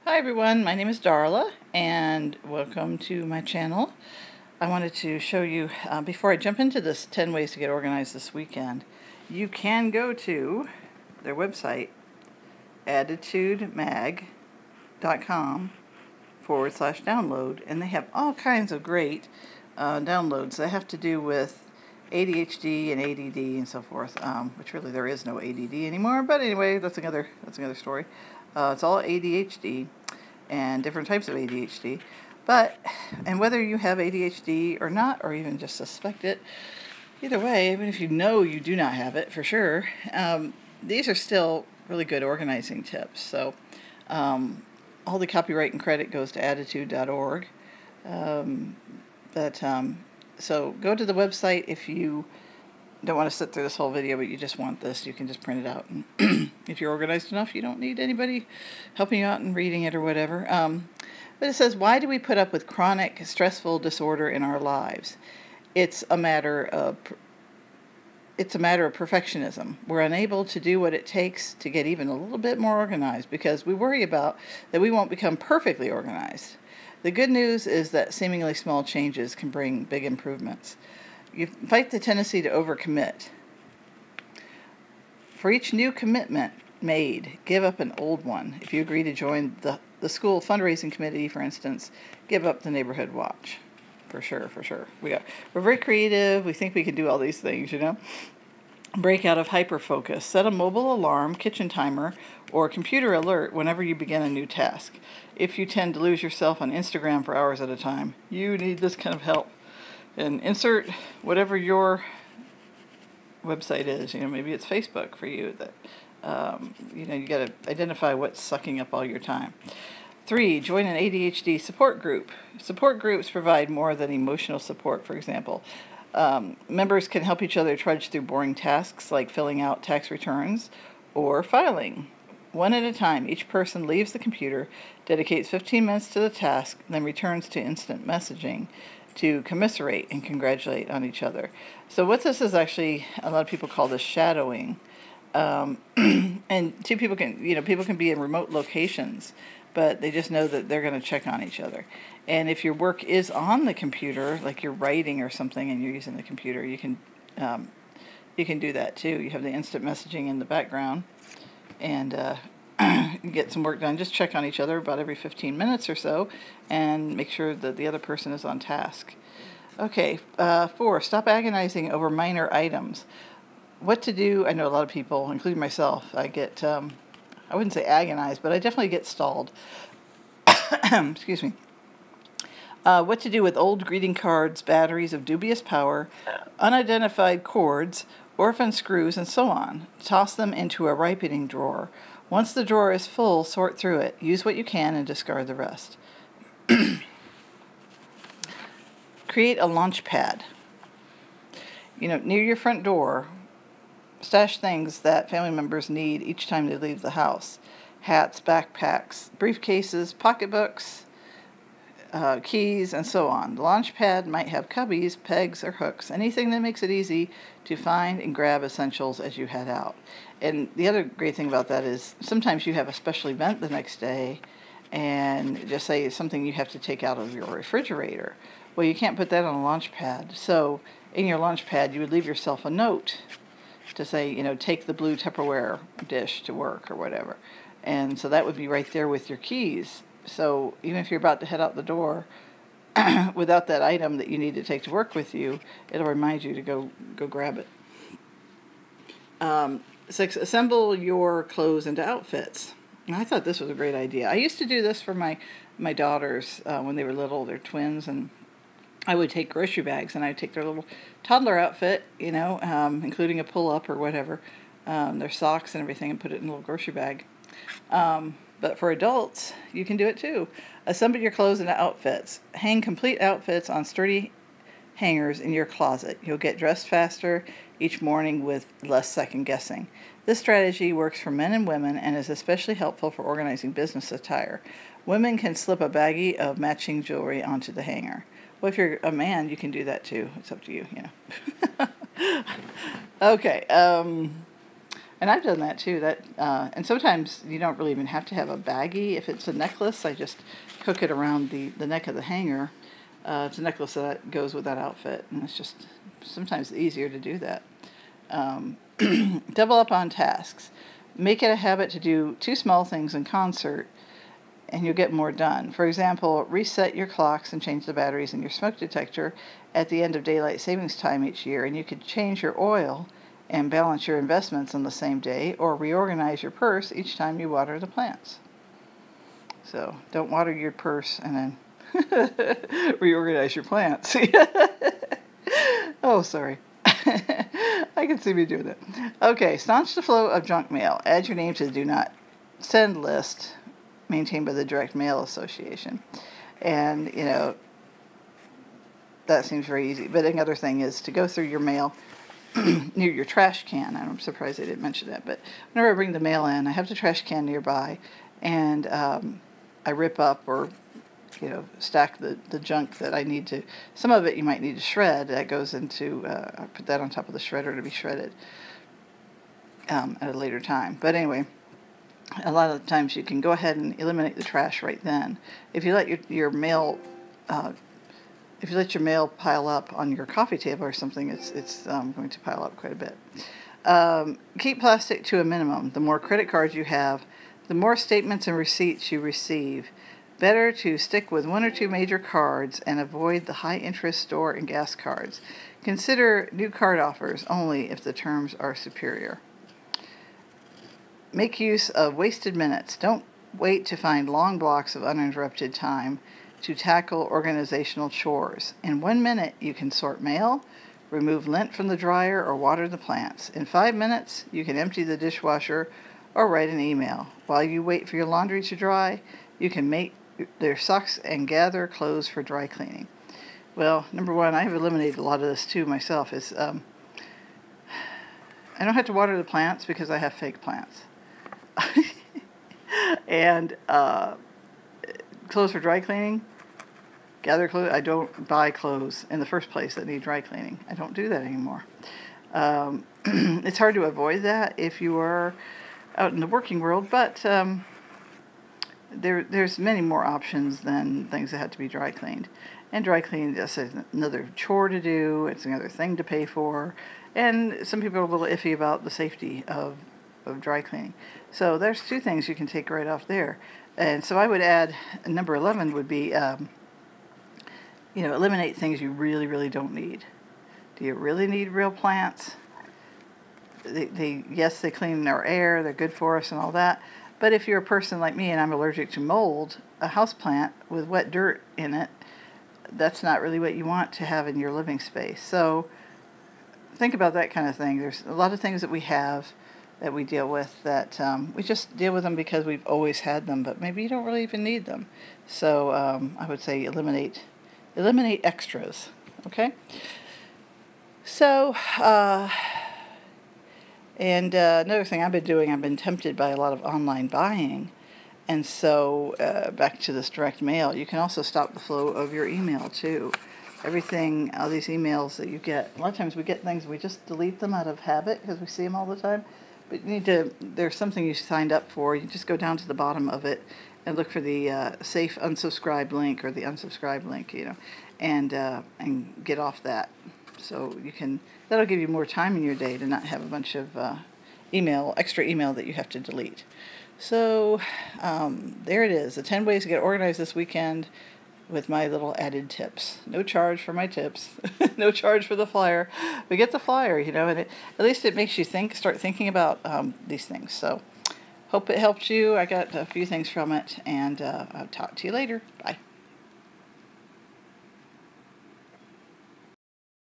Hi everyone, my name is Darla and welcome to my channel. I wanted to show you, before I jump into this 10 ways to get organized this weekend, you can go to their website, adhdmag.com/download, and they have all kinds of great downloads that have to do with ADHD and ADD and so forth, which really there is no ADD anymore, but anyway, that's another story. It's all ADHD and different types of ADHD. And whether you have ADHD or not, or even just suspect it, either way, even if you know you do not have it for sure, these are still really good organizing tips. So all the copyright and credit goes to adhd.org. So go to the website if you don't want to sit through this whole video, but you just want this, you can just print it out. And if you're organized enough, you don't need anybody helping you out and reading it or whatever. But it says, why do we put up with chronic, stressful disorder in our lives? It's a matter of perfectionism. We're unable to do what it takes to get even a little bit more organized because we worry about that we won't become perfectly organized. The good news is that seemingly small changes can bring big improvements. You fight the tendency to overcommit. For each new commitment made, give up an old one. If you agree to join the school fundraising committee, for instance, give up the neighborhood watch. For sure. We're very creative. We think we can do all these things, you know. Break out of hyperfocus. Set a mobile alarm, kitchen timer, or computer alert whenever you begin a new task. If you tend to lose yourself on Instagram for hours at a time, you need this kind of help. And insert whatever your website is. You know, maybe it's Facebook for you. That you got to identify what's sucking up all your time. 3, join an ADHD support group. Support groups provide more than emotional support. For example, members can help each other trudge through boring tasks like filling out tax returns or filing. One at a time, each person leaves the computer, dedicates 15 minutes to the task, then returns to instant messaging to commiserate and congratulate on each other. So what this is actually, a lot of people call this shadowing. And people can be in remote locations, but they just know that they're going to check on each other. And if your work is on the computer, like you're writing or something and you're using the computer, you can do that too. You have the instant messaging in the background, and you get some work done. Just check on each other about every 15 minutes or so and make sure that the other person is on task. Okay, 4, stop agonizing over minor items. What to do, I know a lot of people, including myself, I get, I wouldn't say agonized, but I definitely get stalled. Excuse me. What to do with old greeting cards, batteries of dubious power, unidentified cords, orphan screws, and so on. Toss them into a ripening drawer. Once the drawer is full, sort through it. Use what you can and discard the rest. Create a launch pad. Near your front door, stash things that family members need each time they leave the house. Hats, backpacks, briefcases, pocketbooks, keys, and so on. The launch pad might have cubbies, pegs, or hooks, anything that makes it easy to find and grab essentials as you head out. And the other great thing about that is sometimes you have a special event the next day, and just say it's something you have to take out of your refrigerator. Well, you can't put that on a launch pad. So in your launch pad, you would leave yourself a note to say, take the blue Tupperware dish to work or whatever. And so that would be right there with your keys. So even if you're about to head out the door without that item that you need to take to work with you, it'll remind you to go grab it. 6, assemble your clothes into outfits. And I thought this was a great idea. I used to do this for my daughters when they were little. They're twins, and I would take grocery bags and I'd take their little toddler outfit, including a pull-up or whatever, their socks and everything, and put it in a little grocery bag. But for adults, you can do it too. Assemble your clothes into outfits. Hang complete outfits on sturdy hangers in your closet. You'll get dressed faster each morning with less second guessing. This strategy works for men and women and is especially helpful for organizing business attire. Women can slip a baggie of matching jewelry onto the hanger. Well, if you're a man, you can do that too. It's up to you, Okay. And I've done that too. And sometimes you don't really even have to have a baggie. If it's a necklace, I just hook it around the neck of the hanger. It's a necklace that goes with that outfit, and it's just sometimes easier to do that. Double up on tasks. Make it a habit to do 2 small things in concert, and you'll get more done. For example, reset your clocks and change the batteries in your smoke detector at the end of daylight savings time each year, and you could change your oil and balance your investments on the same day, or reorganize your purse each time you water the plants. So don't water your purse and then reorganize your plants. Oh, sorry. I can see me doing that. Okay, staunch the flow of junk mail. Add your name to the do not send list maintained by the Direct Mail Association. And, that seems very easy. But another thing is to go through your mail near your trash can. I'm surprised I didn't mention that. But whenever I bring the mail in, I have the trash can nearby, and I rip up or stack the junk that I need to. Some of it you might need to shred. That goes into, I put that on top of the shredder to be shredded at a later time. But anyway, a lot of the times you can go ahead and eliminate the trash right then. If you let your mail, if you let your mail pile up on your coffee table or something, it's going to pile up quite a bit. Keep plastic to a minimum. The more credit cards you have, the more statements and receipts you receive. Better to stick with 1 or 2 major cards and avoid the high-interest store and gas cards. Consider new card offers only if the terms are superior. Make use of wasted minutes. Don't wait to find long blocks of uninterrupted time to tackle organizational chores. In 1 minute, you can sort mail, remove lint from the dryer, or water the plants. In 5 minutes, you can empty the dishwasher or write an email. While you wait for your laundry to dry, you can make their socks and gather clothes for dry cleaning. Well, number one, I have eliminated a lot of this too myself. I don't have to water the plants because I have fake plants. And clothes for dry cleaning, gather clothes. I don't buy clothes in the first place that need dry cleaning. I don't do that anymore. It's hard to avoid that if you are out in the working world, but there's many more options than things that have to be dry cleaned. And dry cleaning is another chore to do. It's another thing to pay for. And some people are a little iffy about the safety of dry cleaning. So there's 2 things you can take right off there. And so I would add, number 11 would be, eliminate things you really, really don't need. Do you really need real plants? Yes, they clean our air. They're good for us and all that. But if you're a person like me and I'm allergic to mold, a houseplant with wet dirt in it, that's not really what you want to have in your living space. So think about that kind of thing. There's a lot of things that we have that we deal with that we just deal with them because we've always had them, but maybe you don't really even need them. So I would say eliminate extras, okay? So, and another thing I've been tempted by a lot of online buying. And so back to this direct mail, you can also stop the flow of your email too. Everything, all these emails that you get, a lot of times we get things, we just delete them out of habit because we see them all the time. But there's something you signed up for, you just go down to the bottom of it and look for the safe unsubscribe link or the unsubscribe link, and get off that. So that'll give you more time in your day to not have a bunch of extra email that you have to delete. So there it is, the 10 ways to get organized this weekend with my little added tips. No charge for my tips, no charge for the flyer. But get the flyer, and at least it makes you start thinking about these things. So hope it helped you. I got a few things from it, and I'll talk to you later. Bye.